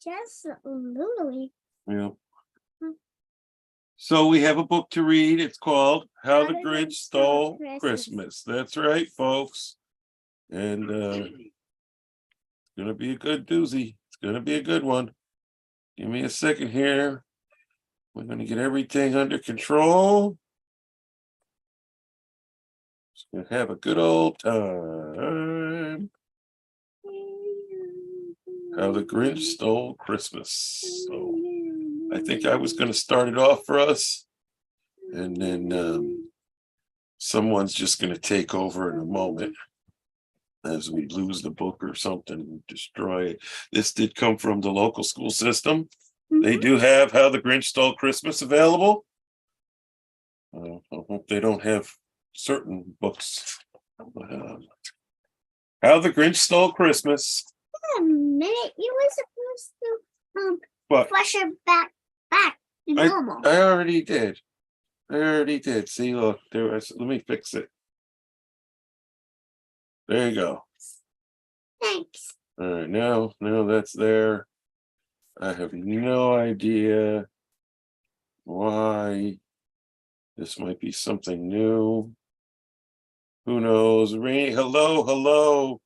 Just literally. Yeah. So we have a book to read. It's called How the Grinch Stole Christmas. That's right, folks. And it's gonna be a good doozy. It's gonna be a good one. Give me a second here. We're gonna get everything under control. Just gonna have a good old time. How the Grinch Stole Christmas. So I think I was going to start it off for us, and then someone's just going to take over in a moment as we lose the book or something and destroy it. This did come from the local school system. They do have How the Grinch Stole Christmas available. I hope they don't have certain books. How the Grinch Stole Christmas. Wait a minute, you were supposed to flush her back normal. I already did. See, look, let me fix it. There you go. Thanks. All right, now that's there. I have no idea why. This might be something new. Who knows? Rainy, hello.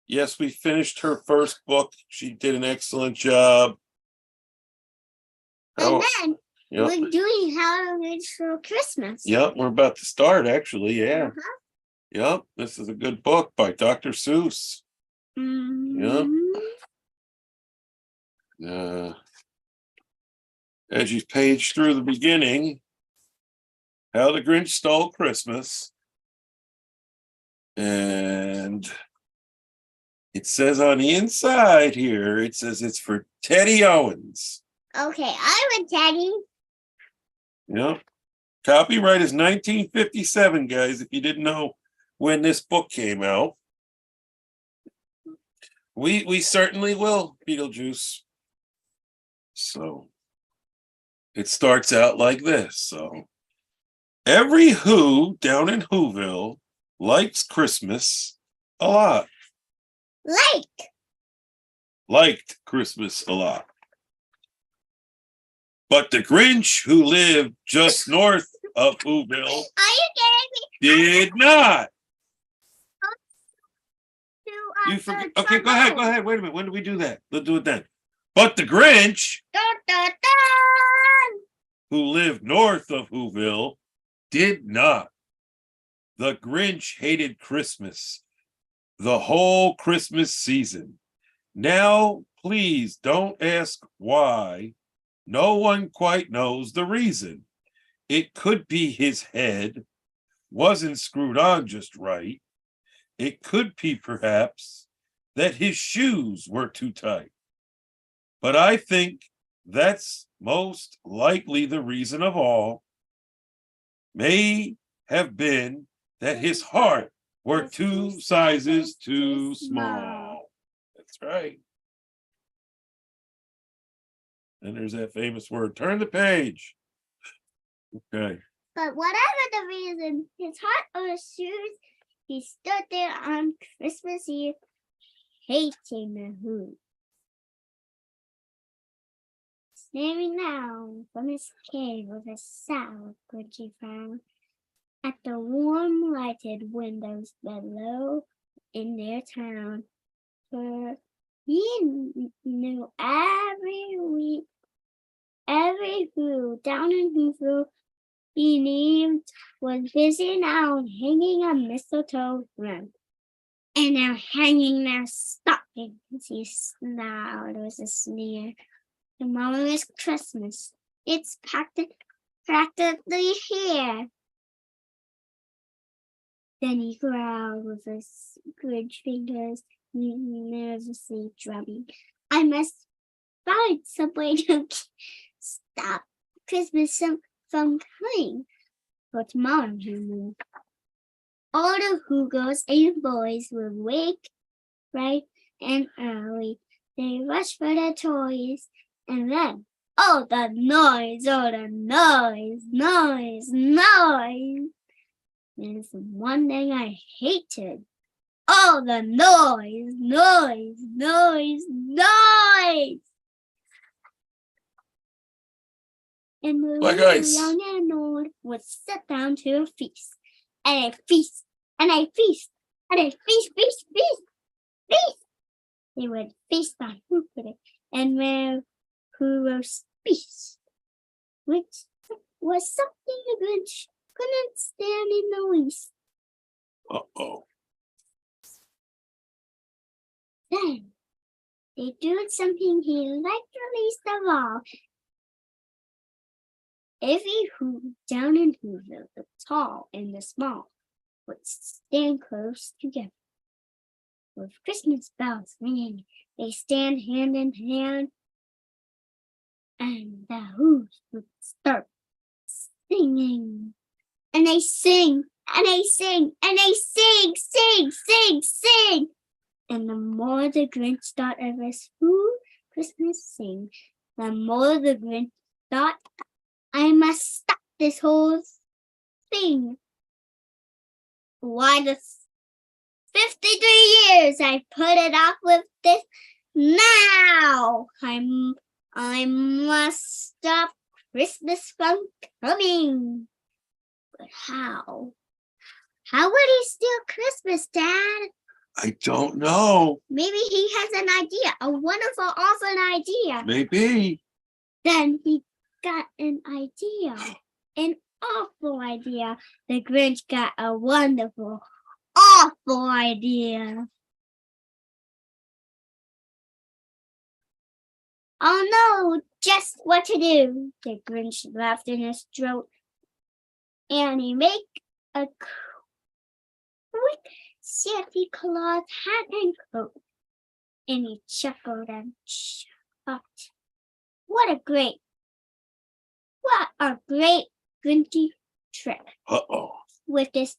Yes, we finished her first book. She did an excellent job. And then we're doing How to Grinch Stole Christmas. Yep, we're about to start, actually. Yeah. Yep, this is a good book by Dr. Seuss. Yep. As you page through the beginning, How the Grinch Stole Christmas. And it says on the inside here, it says it's for Teddy Owens. Okay, I'm a Teddy. Yep. Copyright is 1957, guys, if you didn't know when this book came out. We certainly will, Beetlejuice. So it starts out like this. So every Who down in Whoville likes Christmas a lot. Liked Christmas a lot. But the Grinch, who lived just north of Whoville, are you kidding me? did not. Okay, go ahead. Wait a minute. When do we do that? Let's do it then. But the Grinch, who lived north of Whoville, did not. The Grinch hated Christmas the whole Christmas season. Now, please don't ask why. No one quite knows the reason. It could be his head wasn't screwed on just right. It could be perhaps that his shoes were too tight. But I think that's most likely the reason of all. May have been that his heart were 2 sizes too small. That's right. And there's that famous word. Turn the page. Okay. But whatever the reason, his heart or his shoes, he stood there on Christmas Eve, hating the Who. Staring down from his cave with a sour, grinchy frown at the warm lighted windows below in their town. For he knew every Who down in Whoville he named was busy now hanging a mistletoe wreath. And now hanging their stockings, he snarled with a sneer. Tomorrow is Christmas. It's practically here. Then he growled with his Grinch fingers nervously drumming. I must find some way to stop Christmas from coming. For tomorrow, he knew. All the Who girls and boys will wake bright and early. They rush for their toys, and then, oh, the noise, noise. There's one thing I hated. all the noise, noise, noise, noise. And the Like little ice. young and old would sit down to a feast, and a feast, and a feast, and a feast, feast, feast, feast. They would feast on who could it, and where who roast feast, which was something the Grinch couldn't stand in the least. Uh-oh. Then they do something he liked the least of all. Every Who down in Whoville, the tall and the small, would stand close together. With Christmas bells ringing, they stand hand in hand, and the Who's would start singing. And they sing, and they sing, and they sing, sing, sing, sing. And the more the Grinch thought of his Who Christmas sing, the more the Grinch thought, I must stop this whole thing. Why the 53 years I put it off with this now? I must stop Christmas from coming. But how? How would he steal Christmas, Dad? I don't know. Maybe he has an idea, a wonderful, awesome idea. Maybe. Then he got an idea, an awful idea. The Grinch got a wonderful, awful idea. Oh no, just what to do. The Grinch laughed in his throat, and he made a quick Santa Claus hat and coat. And he chuckled and chuckled. What a great Grinchy trick. Uh-oh. With this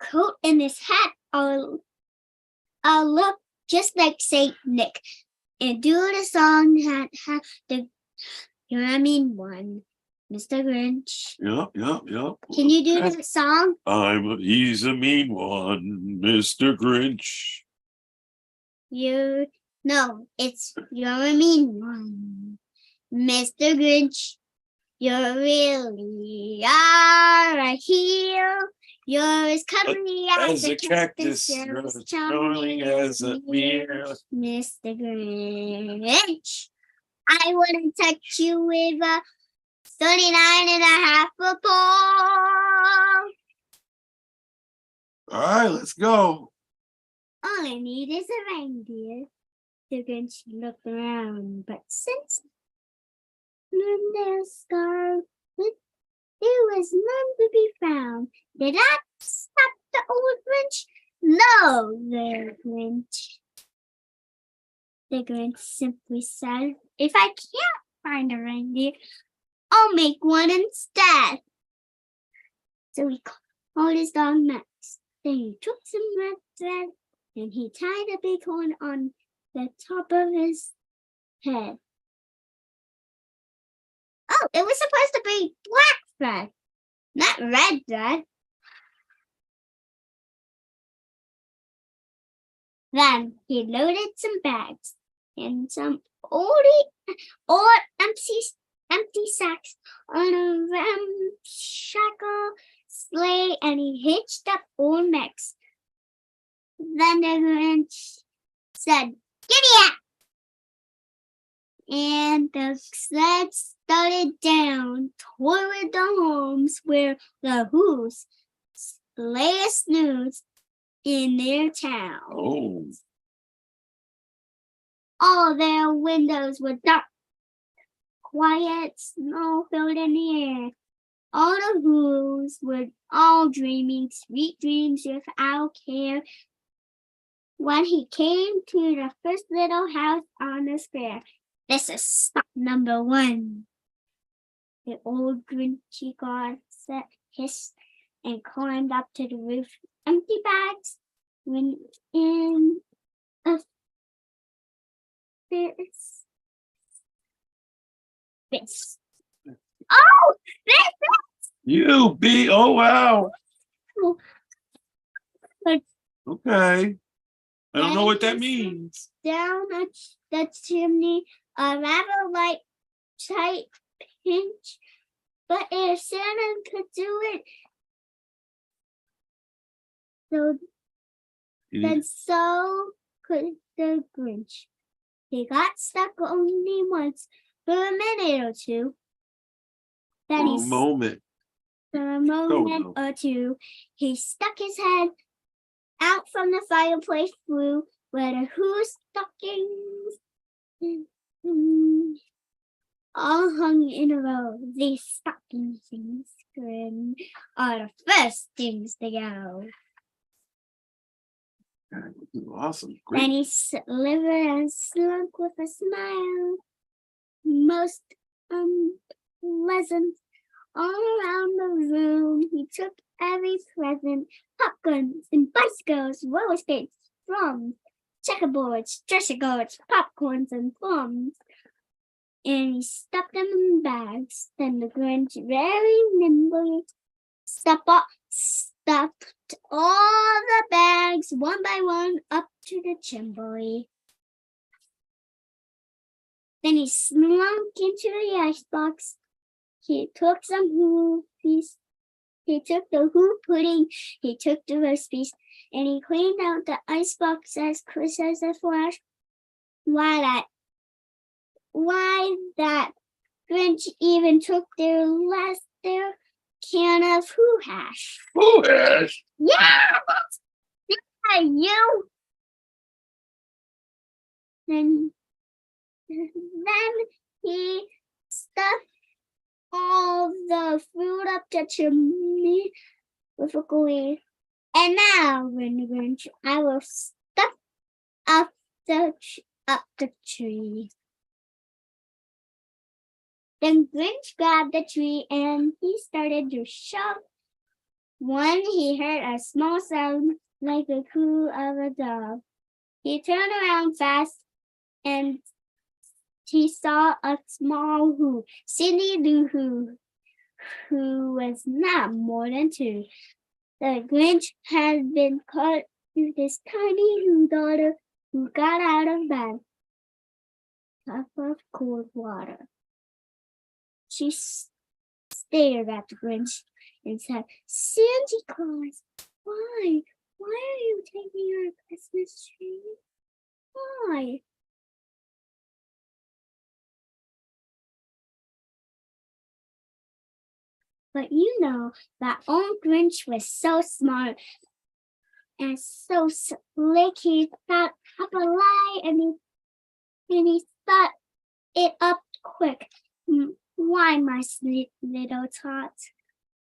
coat and this hat, I'll look just like Saint Nick and do the song that had the one, Mr. Grinch. Yep. Can you do that song? He's a mean one, Mr. Grinch. No, it's you're a mean one, Mr. Grinch. You really are a heel. You're as cuddly as a cactus, you're as charming as a mirror, Mr. Grinch. I wouldn't touch you with a 39.5 pole. All right, let's go. All I need is a reindeer. The Grinch looked around, but since their scarf, there was none to be found. Did that stop the old Grinch? No, the Grinch simply said, if I can't find a reindeer, I'll make one instead. So he called his dog Max. Then he took some red thread and he tied a big horn on the top of his head. Oh, it was supposed to be black thread, not red thread. Then he loaded some bags and some empty sacks on a ramshackle sleigh, and he hitched up old Max. Then the Grinch said, "Giddy up!" And the sled started down toward the homes where the Who's lay a snooze in their town. Oh. All their windows were dark. Quiet snow filled in the air. All the Who's were all dreaming sweet dreams without care. When he came to the first little house on the square, this is stop number 1. The old Grinchy God hissed and climbed up to the roof. Empty bags went in a fist. Oh, this! Oh, wow. Okay. I don't know what that And he slipped means. down the chimney, a rather light, tight pinch. But if Santa could do it, then so could the Grinch. He got stuck only once for a minute or two. Then For a moment. for a moment no. or two, he stuck his head out from the fireplace flue where the Who stockings all hung in a row. These stockings are the first things to go. Awesome. Then Great. he slithered and slunk with a smile, most unpleasant. All around the room, he took every present: popguns and bicycles, roller skates, drums, checkerboards, dresser guards, popcorns, and plums. And he stuffed them in bags. Then the Grinch very nimbly stuffed all the bags one by one up to the chimney. Then he slunk into the icebox. He took some hoopies. He took the Who pudding. He took the roast beef, and he cleaned out the icebox as quick as a flash. Why that Grinch even took their can of Who hash. Who hash? Yeah, you. Then he stuffed all the fruit up the chimney with a glee. And now, Grinch, I will stuff up the tree. Then Grinch grabbed the tree and he started to shove. When he heard a small sound like the coo of a dove, he turned around fast and he saw a small Who, Cindy Lou who was not more than 2. The Grinch had been caught with this tiny Who daughter who got out of bed, cup of cold water. She stared at the Grinch and said, "Santa Claus, why are you taking our Christmas tree? Why?" But you know that old Grinch was so smart and so slick. He thought up a lie and he thought it up quick. "Why, my sweet little tot,"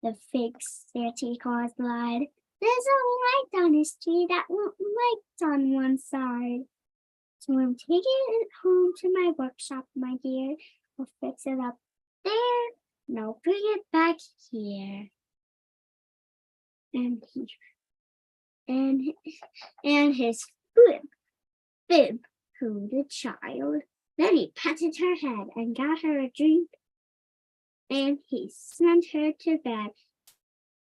the fake Santa Claus lied, "there's a light on his tree that won't light on one side. So I'm taking it home to my workshop, my dear. I'll fix it up there. Now bring it back here." And his fib cooed the child. Then he patted her head and got her a drink, and he sent her to bed.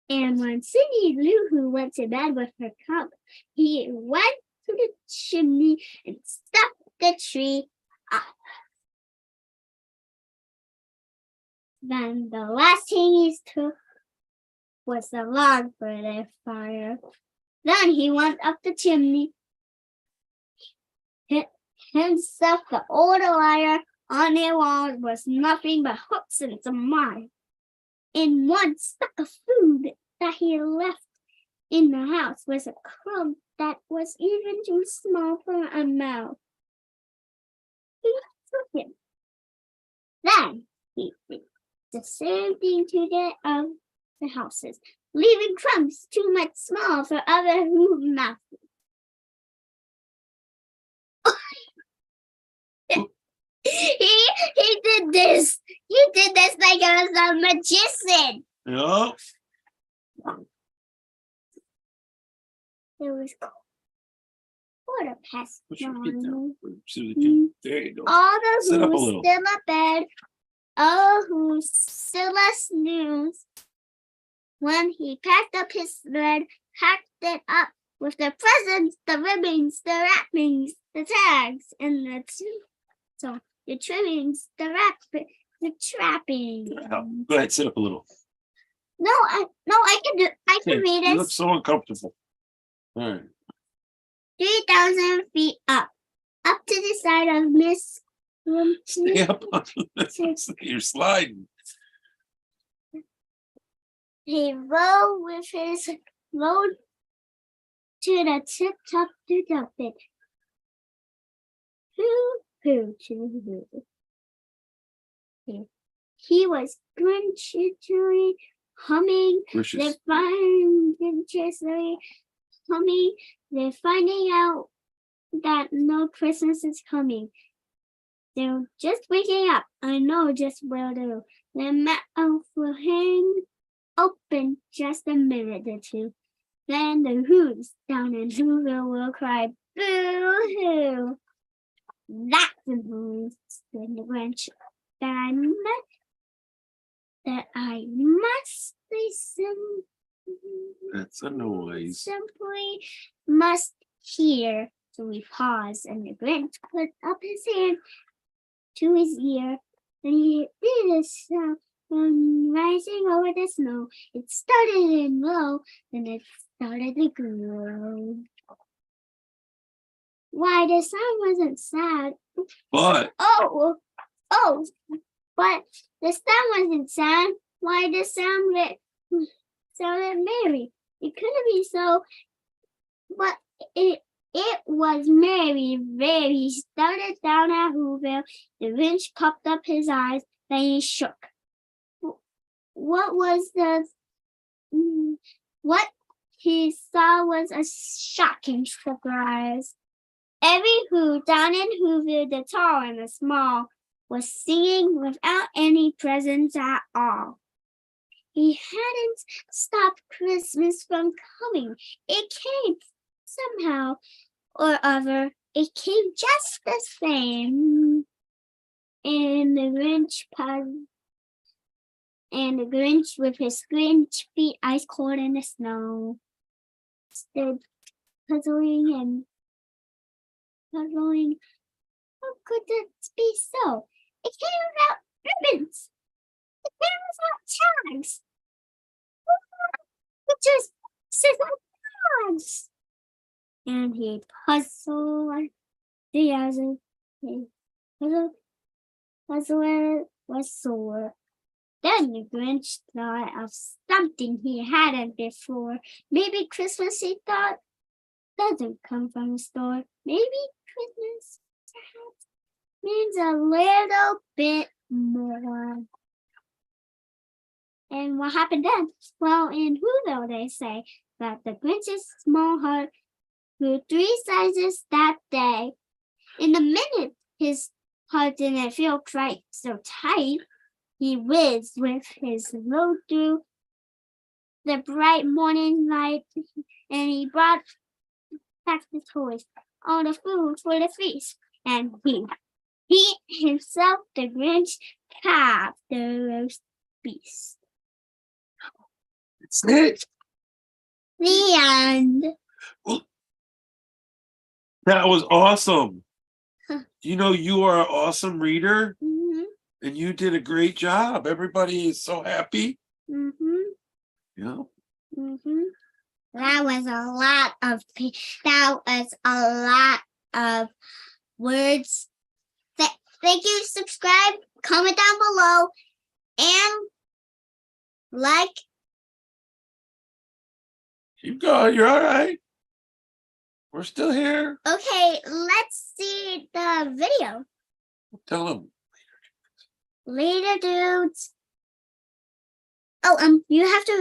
And when Cindy Lou Who went to bed with her cup, he went to the chimney and stuck the tree up. Then the last thing he took was the log for their fire. Then he went up the chimney, hit himself the old wire on their wall was nothing but hooks and some mud. In one stuck of food that he left in the house was a crumb that was even too small for a mouse. He took it. Then he did the same thing to the houses, leaving crumbs too much small for other mouths. He did this. He did this like I was a magician. Yep. It was 1:15. Put your feet down. There you go. All the Sit up a Who's little. still abed. All Who's still a snooze. When he packed up his sled, packed it up with the presents, the ribbons, the wrappings, the tags, and the trimmings, the trappings. Go ahead, sit up a little. No, I can read You it. look so uncomfortable. All right. 3,000 feet up to the side of Miss. Yep. You're sliding. He rode to the tip top to dump it. Hoo, he was grinchily humming. Wishes. They're finding out that no Christmas is coming. They're just waking up. I know just will do. The mouth will hang open just a minute or two. Then the Who's down in Whoville will cry, boo-hoo. That's the news, said the Grinch. That I must listen. That's a noise. Simply must hear. So we paused, and the Grinch put up his hand to his ear, and he did a sound rising over the snow. It started in low, then it started to grow. Why, the sound wasn't sad. But But the sound wasn't sad. Why, the sound sounded merry. It couldn't be so, but it was merry, very. He started down at Whoville. The Grinch cocked up his eyes, then he shook. What he saw was a shocking surprise. Every Who down in Whoville, the tall and the small, was singing without any presents at all. He hadn't stopped Christmas from coming. It came somehow or other. It came just the same. And the Grinch with his Grinch feet ice cold in the snow stood puzzling. How could that be so? It came without ribbons. It came without tags. It just says tags. And he puzzled the other. Puzzler was sore. Then the Grinch thought of something he hadn't before. Maybe Christmas, he thought, doesn't come from a store. Maybe Christmas perhaps means a little bit more. And what happened then? Well, in Whoville, they say that the Grinch's small heart grew 3 sizes that day. In a minute, his heart didn't feel quite so tight. He whizzed with his load through the bright morning light, and he brought back the toys, all the food for the feast, and he himself, the Grinch, carved the roast beast. That's it. The end. That was awesome. You know, you are an awesome reader, and you did a great job. Everybody is so happy. Yeah. That was a lot of words. Thank you. Subscribe, comment down below, and like. Keep going. You're all right. We're still here. Okay, let's see the video. Tell them. Later, dudes. Oh, you have to